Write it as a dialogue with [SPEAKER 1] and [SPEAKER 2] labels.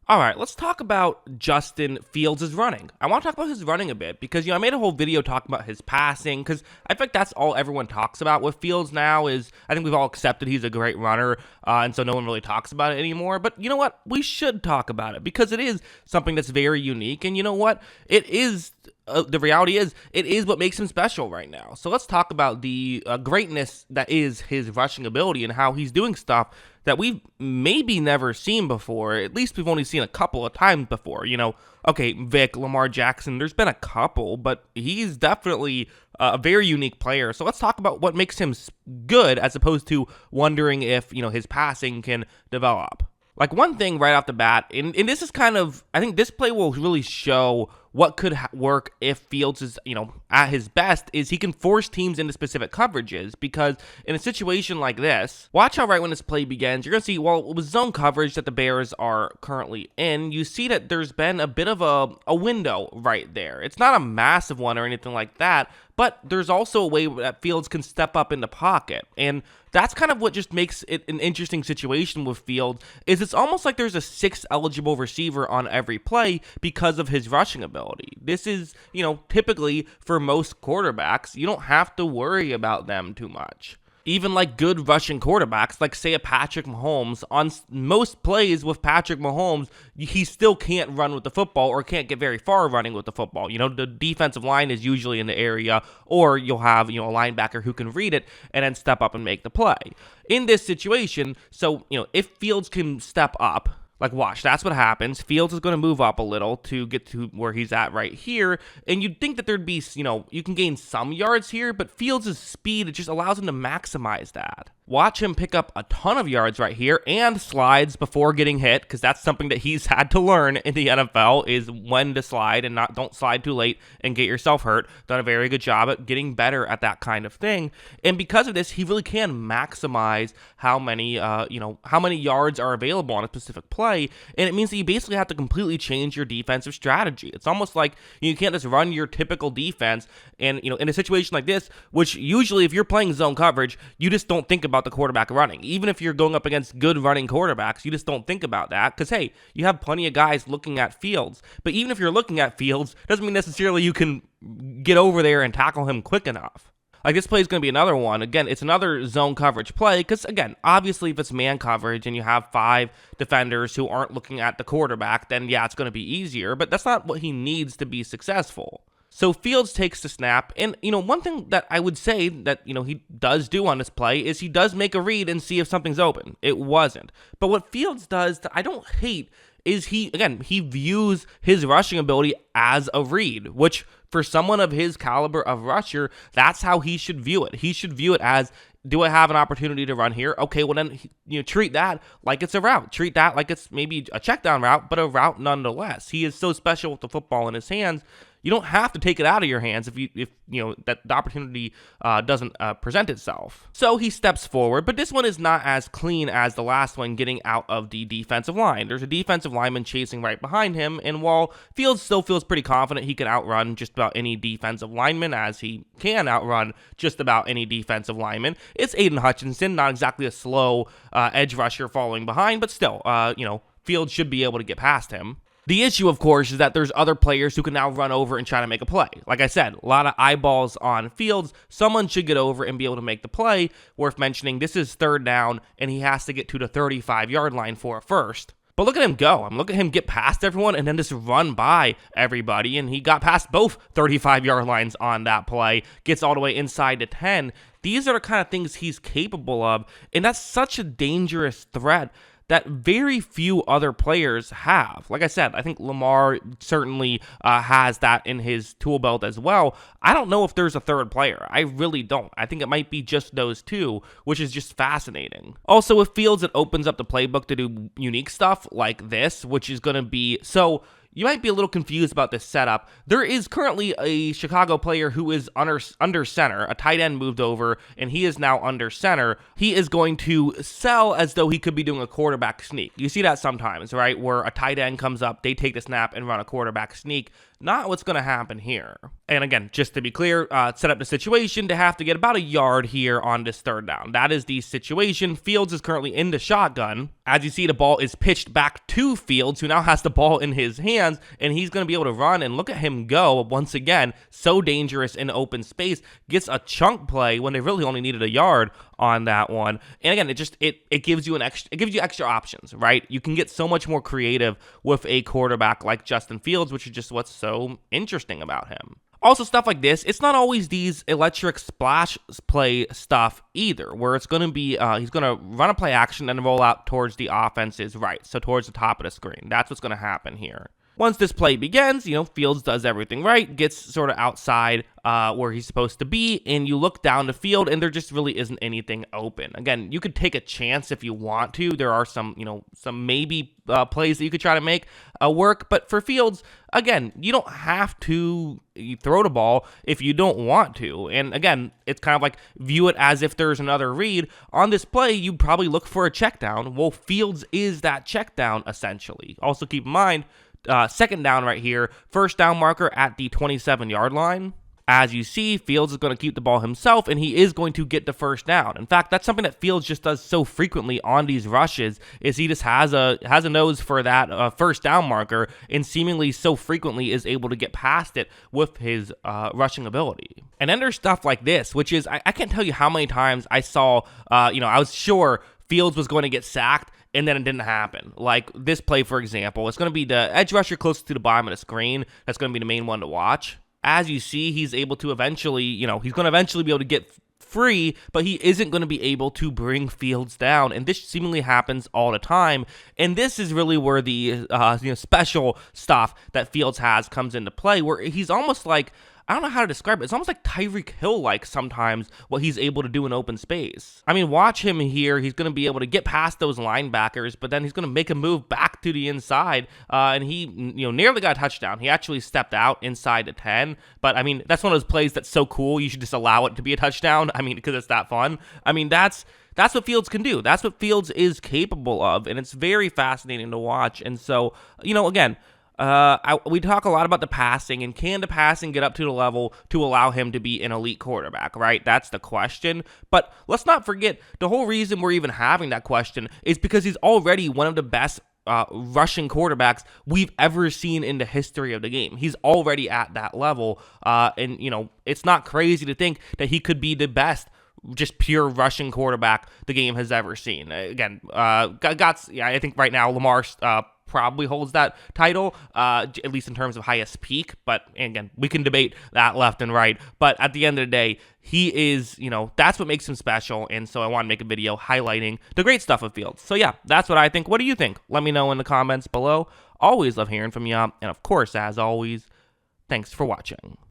[SPEAKER 1] All right, let's talk about Justin Fields' running. I want to talk about his running a bit because, I made a whole video talking about his passing because I think that's all everyone talks about with Fields now is I think we've all accepted he's a great runner, and so no one really talks about it anymore. But you know what? We should talk about it because it is something that's very unique, and you know what? It is the reality is, it is what makes him special right now. So let's talk about the greatness that is his rushing ability and how he's doing stuff that we've maybe never seen before. At least we've only seen a couple of times before. Okay, Vic, Lamar Jackson, there's been a couple, but he's definitely a very unique player. So let's talk about what makes him good as opposed to wondering if, his passing can develop. Like one thing right off the bat, and this is kind of, I think this play will really show what could work if Fields is, at his best, is he can force teams into specific coverages because in a situation like this, watch how right when this play begins, you're going to see, well, it was zone coverage that the Bears are currently in. You see that there's been a bit of a window right there. It's not a massive one or anything like that, but there's also a way that Fields can step up in the pocket. And that's kind of what just makes it an interesting situation with Fields, is it's almost like there's a sixth eligible receiver on every play because of his rushing ability. This is, typically for most quarterbacks, you don't have to worry about them too much. Even like good rushing quarterbacks, like say a Patrick Mahomes, on most plays with Patrick Mahomes, he still can't run with the football or can't get very far running with the football. The defensive line is usually in the area, or you'll have, a linebacker who can read it and then step up and make the play. In this situation, so, if Fields can step up, like, watch, that's what happens. Fields is going to move up a little to get to where he's at right here. And you'd think that there'd be, you can gain some yards here, but Fields' speed, it just allows him to maximize that. Watch him pick up a ton of yards right here and slides before getting hit, because that's something that he's had to learn in the NFL is when to slide and don't slide too late and get yourself hurt. Done a very good job at getting better at that kind of thing. And because of this, he really can maximize how many yards are available on a specific play. And it means that you basically have to completely change your defensive strategy. It's almost like you can't just run your typical defense. And, in a situation like this, which usually if you're playing zone coverage, you just don't think about the quarterback running. Even if you're going up against good running quarterbacks, you just don't think about that because, hey, you have plenty of guys looking at Fields. But even if you're looking at Fields, doesn't mean necessarily you can get over there and tackle him quick enough. Like this play is going to be another one. Again, it's another zone coverage play because, again, obviously if it's man coverage and you have 5 defenders who aren't looking at the quarterback, then yeah, it's going to be easier. But that's not what he needs to be successful. So Fields takes the snap, and, one thing that I would say that, he does do on this play is he does make a read and see if something's open. It wasn't. But what Fields does that I don't hate is he views his rushing ability as a read, which for someone of his caliber of rusher, that's how he should view it. He should view it as, do I have an opportunity to run here? Okay, well then, treat that like it's a route. Treat that like it's maybe a check down route, but a route nonetheless. He is so special with the football in his hands. You don't have to take it out of your hands if that the opportunity doesn't present itself. So he steps forward, but this one is not as clean as the last one getting out of the defensive line. There's a defensive lineman chasing right behind him, and while Fields still feels pretty confident he can outrun just about any defensive lineman, as he can outrun just about any defensive lineman, it's Aiden Hutchinson, not exactly a slow edge rusher following behind, but still, Fields should be able to get past him. The issue, of course, is that there's other players who can now run over and try to make a play. Like I said, a lot of eyeballs on Fields. Someone should get over and be able to make the play. Worth mentioning, this is 3rd down, and he has to get to the 35-yard line for a first. But look at him go. Look at him get past everyone and then just run by everybody. And he got past both 35-yard lines on that play. Gets all the way inside to 10. These are the kind of things he's capable of. And that's such a dangerous threat that very few other players have. Like I said, I think Lamar certainly has that in his tool belt as well. I don't know if there's a third player. I really don't. I think it might be just those two, which is just fascinating. Also, with Fields, it opens up the playbook to do unique stuff like this, which is going to be... So, you might be a little confused about this setup. There is currently a Chicago player who is under center. A tight end moved over, and he is now under center. He is going to sell as though he could be doing a quarterback sneak. You see that sometimes, right? Where a tight end comes up, they take the snap and run a quarterback sneak. Not what's going to happen here. And again, just to be clear, set up the situation to have to get about a yard here on this third down. That is the situation. Fields is currently in the shotgun. As you see, the ball is pitched back to Fields, who now has the ball in his hands, and he's going to be able to run, and look at him go once again. So dangerous in open space. Gets a chunk play when they really only needed a yard on that one. And again, it gives you extra options, right? You can get so much more creative with a quarterback like Justin Fields, which is just what's so interesting about him. Also, stuff like this, it's not always these electric splash play stuff either, where it's going to be, he's going to run a play action and roll out towards the offense's right, so towards the top of the screen. That's what's going to happen here. Once this play begins, Fields does everything right, gets sort of outside where he's supposed to be, and you look down the field, and there just really isn't anything open. Again, you could take a chance if you want to. There are some maybe plays that you could try to make work, but for Fields, again, you don't have to throw the ball if you don't want to. And again, it's kind of like view it as if there's another read. On this play, you probably look for a check down. Well, Fields is that check down, essentially. Also keep in mind, second down right here, first down marker at the 27-yard line. As you see, Fields is going to keep the ball himself, and he is going to get the first down. In fact, that's something that Fields just does so frequently on these rushes, is he just has a nose for that first down marker, and seemingly so frequently is able to get past it with his rushing ability. And then there's stuff like this, which is, I can't tell you how many times I saw, I was sure Fields was going to get sacked, and then it didn't happen. Like this play, for example, it's going to be the edge rusher closest to the bottom of the screen. That's going to be the main one to watch. As you see, he's able to eventually, he's going to eventually be able to get free, but he isn't going to be able to bring Fields down. And this seemingly happens all the time. And this is really where the special stuff that Fields has comes into play, where he's almost like, I don't know how to describe it. It's almost like Tyreek Hill-like sometimes what he's able to do in open space. I mean, watch him here. He's going to be able to get past those linebackers, but then he's going to make a move back to the inside, and he nearly got a touchdown. He actually stepped out inside the 10, but I mean, that's one of those plays that's so cool, you should just allow it to be a touchdown. I mean, because it's that fun. I mean, that's what Fields can do. That's what Fields is capable of, and it's very fascinating to watch. And so, again, we talk a lot about the passing, and can the passing get up to the level to allow him to be an elite quarterback, right? That's the question. But let's not forget, the whole reason we're even having that question is because he's already one of the best rushing quarterbacks we've ever seen in the history of the game. He's already at that level, and it's not crazy to think that he could be the best just pure rushing quarterback the game has ever seen. Again, I think right now Lamar probably holds that title, at least in terms of highest peak. But again, we can debate that left and right. But at the end of the day, he is, that's what makes him special. And so I want to make a video highlighting the great stuff of Fields. So yeah, that's what I think. What do you think? Let me know in the comments below. Always love hearing from you. And of course, as always, thanks for watching.